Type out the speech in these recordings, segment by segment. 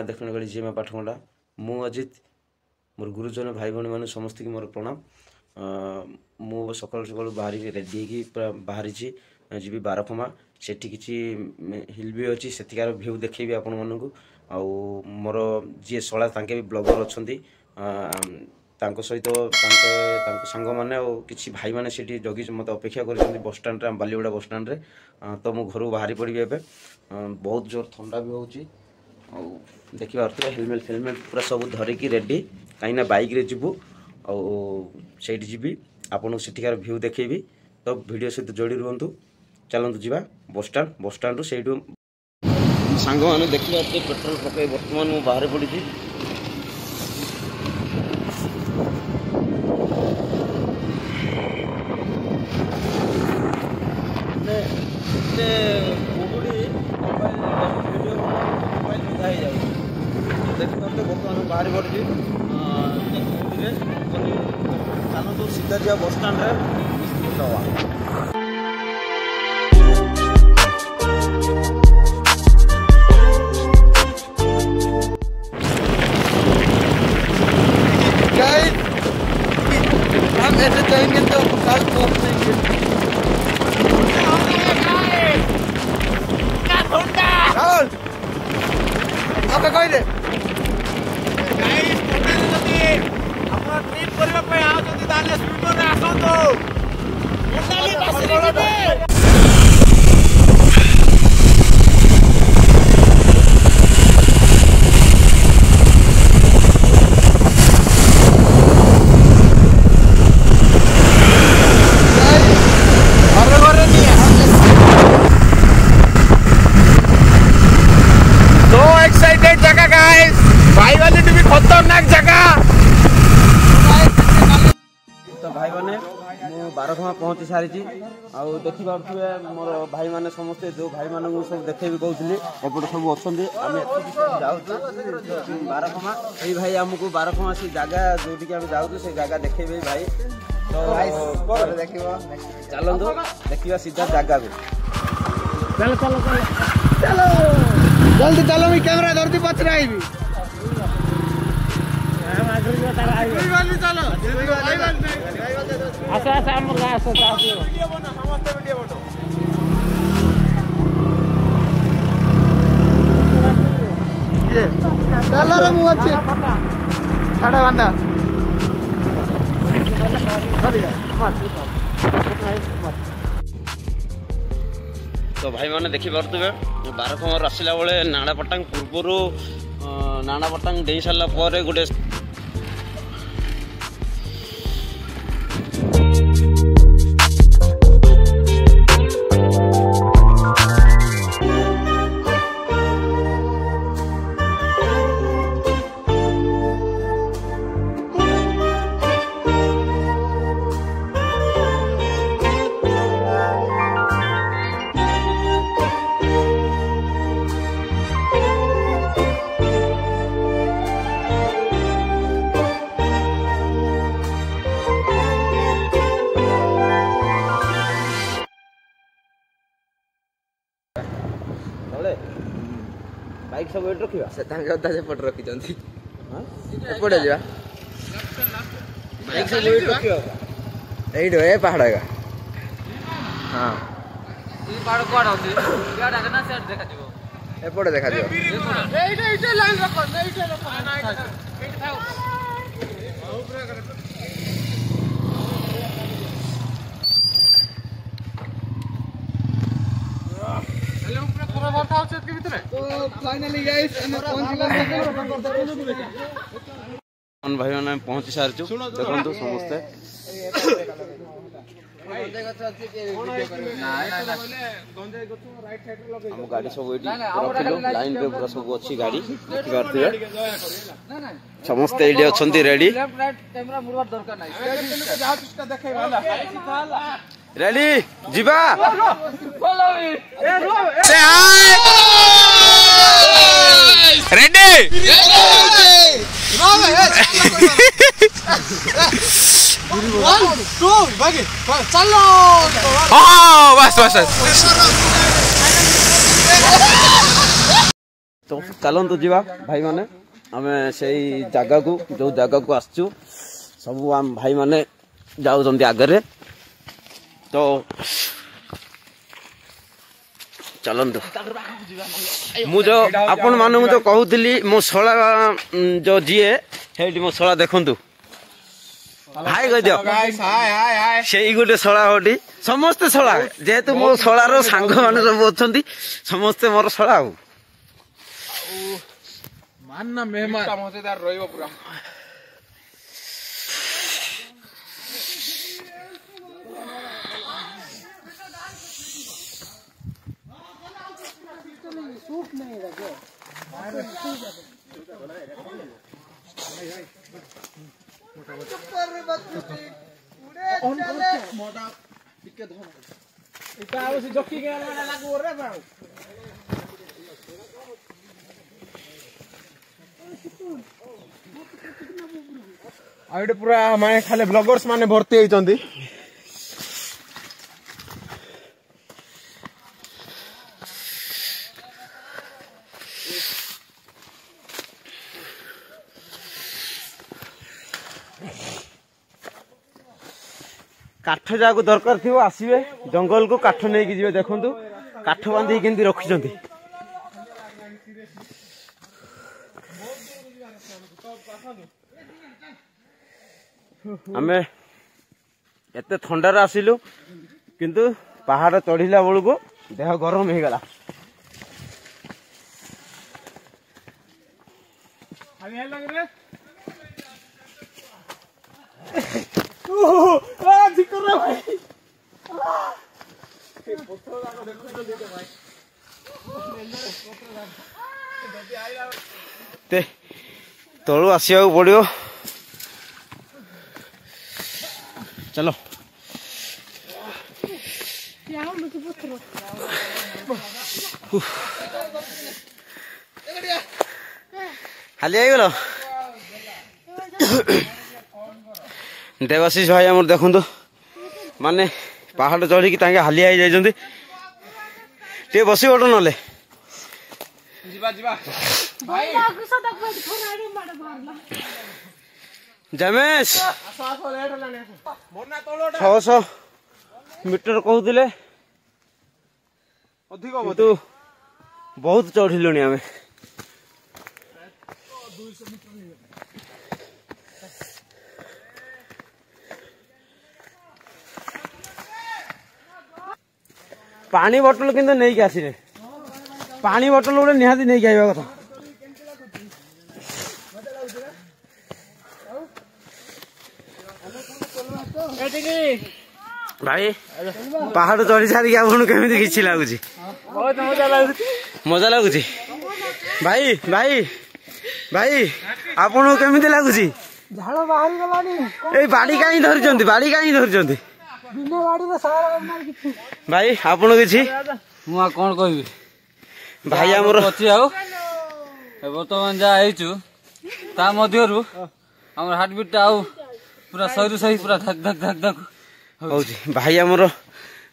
गाँ देखने गली जीमा पाठगंडा मु अजित मोर गुरुजन भाई भाई मैंने समस्त की मोर प्रणाम। मु सकाल सकाल बाहर रेडी पूरा बाहरी जी बारखमा से किसी हिल भी अच्छी सेठिकार भ्यू देखी आपण मानक मोर जी शला तांके भी ब्लॉगर अच्छा सहित सांग मैंने किसी भाई मैंने से जगी मत अपेक्षा कर बस स्टाण्ड बालीगुड़ा बस स्टाण्ड तो मु घर बाहरी पड़ी एवं बहुत जोर ठंडा भी होची देखिए हेलमेट फेलमेट पूरा सब धरिकी रेडी कहीं बाइक रे जीवु से जी आपन सेठिकार भ्यू देखेबी तो वीडियो सहित जोड़ी रुहतु चलतु जी बस स्टाण्ड से सांग मैंने देखिए पेट्रोल पकई बर्तमान मु बाहर पड़ी बर्तमान बाहर पड़ी चलतु सीधा जा बस स्टाण्ड ऐसे जाएंगे तो कल पहुंचेंगे। राहुल आपका कोई दे अपना ट्रिप करबा पे आओ जदी ताले स्पीड में आसो तो मोटाली बसरी जिबे खतरनाक जगह। तो भाई मैंने मु बारखमा पहुँची सारी देखी पारे मोर भाई मैंने समस्ते जो भाई मान सब देखे भी कहते एपटे सब अच्छा जाऊँ बारखमा ये भाई आमको बारखमा से जगह जो जाऊँ से जगह देखे भाई तो चलतु देखा सीधा जगह को चलो चलो चलो जल्दी चलो मैं कैमरा धरती पचर आई तो भाई मैंने देखी पारे बारखमार आसला बेले नाणापटांग पूर्वर नाणापटांग दे सारा पर गोटे बाइक सब एट रखा से पट रखी एपटे जा बाइक सब एट रखा ये पहाड़ का हाँ पहाड़ कौन एपटे देखा भाई मैंने पहुंची सारी देखो समस्ते गाड़ी सब लाइन पे पूरा सब अच्छी गाड़ी समस्ते ये अच्छा रेडी रेडी जीवा रेडी चलो बस बस तो चलतु जा भाई माने आम से जगह को जो जगह को आसचु सब आम भाई माने जाऊँ आगे तो चलतु मु जो आपण मान जो कहूली मो शला जो जीए है मो शला देखु हाय कह दियो से गोटे शला होटी समस्ते शला जेहेतु मो शलार सांग मैंने सब अच्छा समस्ते मोर शला मानना मेहमान मजेदार रहिबो पूरा सूप नहीं रखे मोटा टिके धर इटा आउसी जक्की के लागू रे बाऊ आइडे पूरा माने खाली ब्लॉगर्स माने भर्ती होइचंदी काठ जाको दरकार थी आसवे जंगल को काठ नहीं कि जी देखु काठ बांधी केमती रखिंट आमे एते ठंडार आसिलु किंतु पहाड़ चढ़िला बेलू को देह गरम हो गला तलू आसवा पड़ो चलो हाली आईगल देवाशीष भाई आम देखु माने पहाड़ चढ़ी हालिया हो जाइए बस पड़ ना जमेश 600 मीटर कहते तो बहुत चढ़िलु आम पानी बोतल किंतु नहीं कि आसिले पानी बोतल गोटे निहाती नहीं आइबा कथा भाई पहाड़ चढ़ी सारिक आपन केमी किसी लगुच मजा लगुच भाई भाई भाई आपन केमी लगुच बाड़ी कहीं धरी बाड़ी कहीं धरी भाई आपन कि कौन कह भाई आमर अच्छी बर्तमान जहाँ आम हार्ट बीट पूरा सही सही पूरा धक धक धक धक हो भाई आमर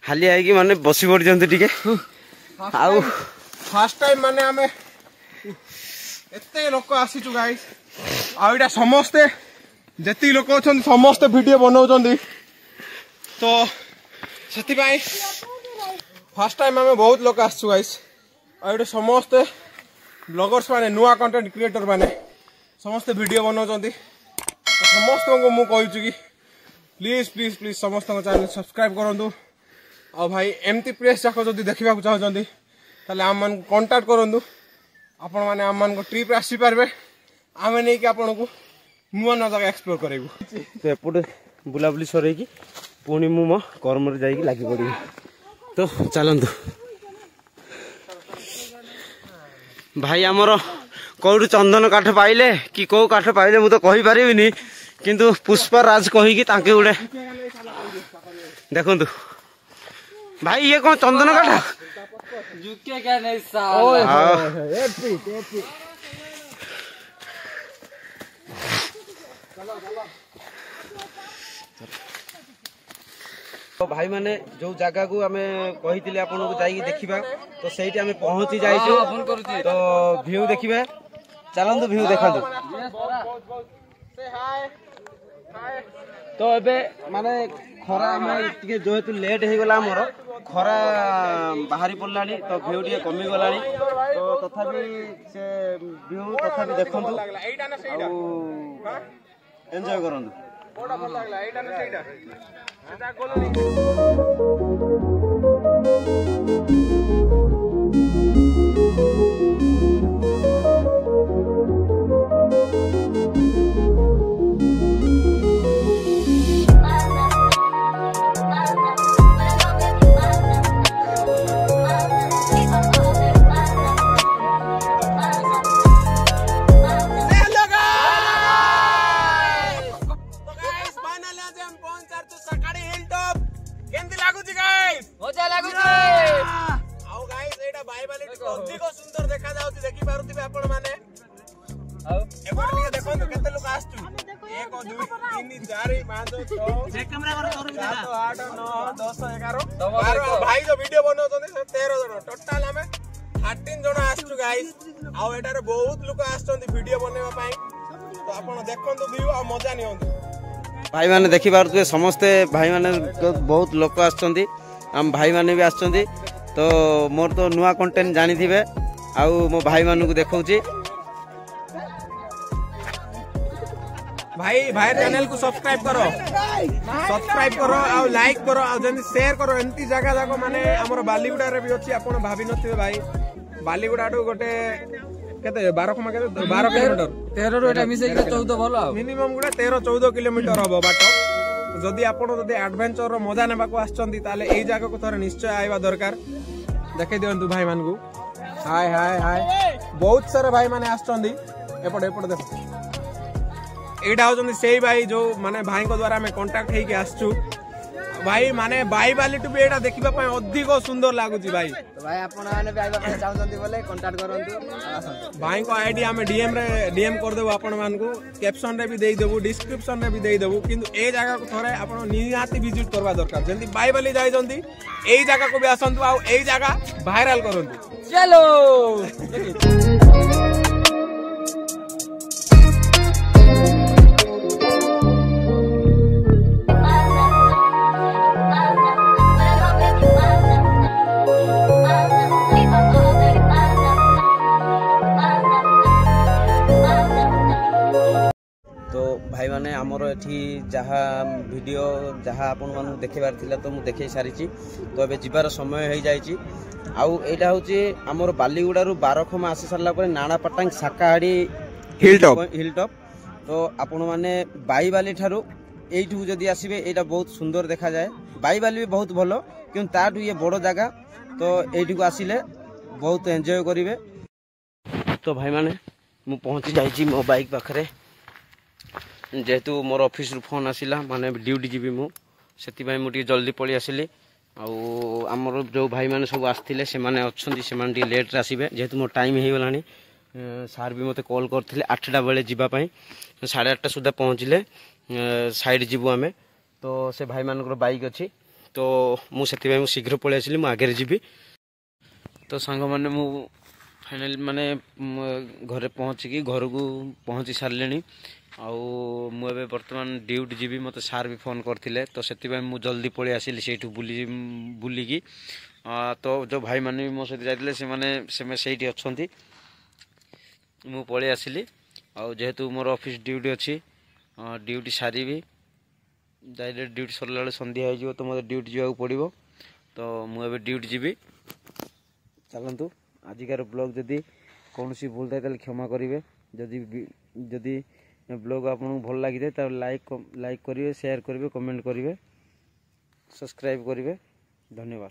हालिया है माने बसी पड़ टे फर्स्ट टाइम माने आमे एते लोक आसीचु गाइस आइडा समस्ते जति लोक अछन समस्ते वीडियो बनाउचंदी तो सेति भाई फर्स्ट टाइम आमे बहुत लोक आसछु गाइस आइडा समस्ते ब्लॉगर्स माने नुआ कंटेंट क्रिएटर माने समस्ते वीडियो बनाउचंदी तो समस्त को मु कहूछु कि प्लीज प्लीज प्लीज समस्त चैनल सब्सक्राइब करंतु आ भाई एमती प्लेस जाक जदि देखा चाहते ताले आम मान कांटेक्ट करंतु आपण माने आम मान को ट्रिप आसी पारबे आमे नै कि आपण को नुआ नुआ जगह एक्सप्लोर करेबु तो एपटे बुलाबुली सरे कि पुणी मु मो कर्म रे जाई लागि पड़ी तो चलंतु भाई आमर कौटू चंदन काठ पाइले कि कौ काठ पाइले मु तो कहि परिबिनी किंतु पुष्पराज कहि कि ताके उडे देखंतु भाई ये कौन चंदन काठ झुके क्या नहीं साला तो भाई माने जो जगह को आम कही आपन को जाइए देखा तो सही आम पहुंची जाइए तो व्यू देखिए चलतु व्यू देखा तो एबे माने खरा जेहेतु लेट हो गला मोर खरा बाहरी पड़ला तो व्यू टे कमी गला तो तथापि से व्यू तथापि देखु एंजॉय करंतु सुंदर देखा जाउती देखि पारुथिबे आपण माने एबड लिए देखंतु केते लोक आस्तु 1 2 3 4 5 6 चेक कैमरा करो 7 8 9 10 11 12 भाई जो वीडियो बनाउतोनी 13 जण टोटल हमें 13 जण आस्तु गाइस आ एटारे बहुत लोक आस्तोंती वीडियो बनेबा पई तो आपण देखंतु व्यू आ मजा नियंतु भाई माने देखि पारुथिबे समस्त भाई माने बहुत लोक आछंती हम भाई माने भी आछंती तो मोर तो नुआ कंटेंट जानी थिबे आउ मो भाई मानु को देखौची भाई भाई चैनल को सब्सक्राइब करो आ लाइक करो आ जंदी शेयर करो एंती जगह जाको माने हमर बालीगुडा रे भी अछि आपण भाबी नथिबे भाई बालीगुडा टू गोटे केते 12 कमा केते 12 किलोमीटर 13 रो एटा मिसे 14 भलो मिनिमम गुडा 13 14 किलोमीटर हबो बाटो जदि आपण जदि एडवेंचर रो मजा नेबा को आछंती ताले एई जगह को थोर निश्चय आइबा दरकार देखे दियंतु भाई मान को हाय हाय हाय बहुत सारे भाई माने आछंती एपड एपड देखो एटा होचंदी सेही भाई जो माने भाई को द्वारा हमें कांटेक्ट हेके आछछु भाई माने बाई वाली टू भी एटा देखिबा पय अधिक सुंदर लागुची भाई तो भाई आपण माने भी आइबा पय चाहउछंती बोले कांटेक्ट करंतु भाई को आईडी हमें डीएम कर देबो आपण मान को कैप्शन रे भी देई देबो डिस्क्रिप्शन रे भी देई देबो किंतु ए जगह को थोरे आपण निहाती विजिट करबा दरकार जंती बाई वाली जाई जंती एई जगह को भी आसंतु आ एई जगह वायरल करंतु चलो भाई माने आमर एठी जहा वीडियो जहा आपण मानु देखेबार थिला तो मु देखै सारी छी तो एबे जिबार समय हो जाईची आउ एटा होची आमर बालीगुडा रु 12 खमा आसी सरला परे नाना पटांग साकाहाडी हिल टॉप तो आपण माने बाई वाली ठारू एठू जदी आसीबे एटा बहुत सुंदर देखा जाए बाई वाली भी बहुत भलो क्यों ताटू ये बड़ जगह तो एठी को आसीले बहुत एंजॉय करिवे तो भाई माने मु पहुंची जाईची मो बाइक पाखरे जेहेतु मोर ऑफिस रु फोन आसिला माने ड्यूटी जीवी मु सेति मुझे जल्दी पलि आसिली आमर जो भाई मैंने सब आसते से मैंने अच्छी से लेट आसबे जेहेतु मोर टाइम हो गलानी सार भी मत कॉल करते 8टा बेले जीवाई 8:30 सुधा पहुँचले साइड जीवु आम तो से भाई मान बाइक अच्छी तो मुझे शीघ्र पलि आसली मु आगे जीवी तो सांग मैंने मु फाइनाल माने घरे पहुँचिकी घर को पहुँची सारे आउ मुझे बर्तमान ड्यूटी जीवी मत सार भी फोन करते तो से मुझे जल्दी पलि आसिली से बुलिकी तो जो भाई मैंने भी मो सहित जाते से अच्छा मु पलि आसिली आउ जेहेतु मोर ऑफिस ड्यूटी अच्छी ड्यूटी सारी डायरेक्ट ड्यूटी सरला बेले संध्या हो तो मतलब ड्यूटी जावाक पड़ो तो मुझे ड्यूटी जीवी चलतु आजिकार ब्लॉग जदि कौन सी भूल थाए क्षमा करेंगे जदि ब्लॉग आपको भल लगी था लाइक करेंगे शेयर करेंगे कमेंट करेंगे सब्सक्राइब करेंगे धन्यवाद।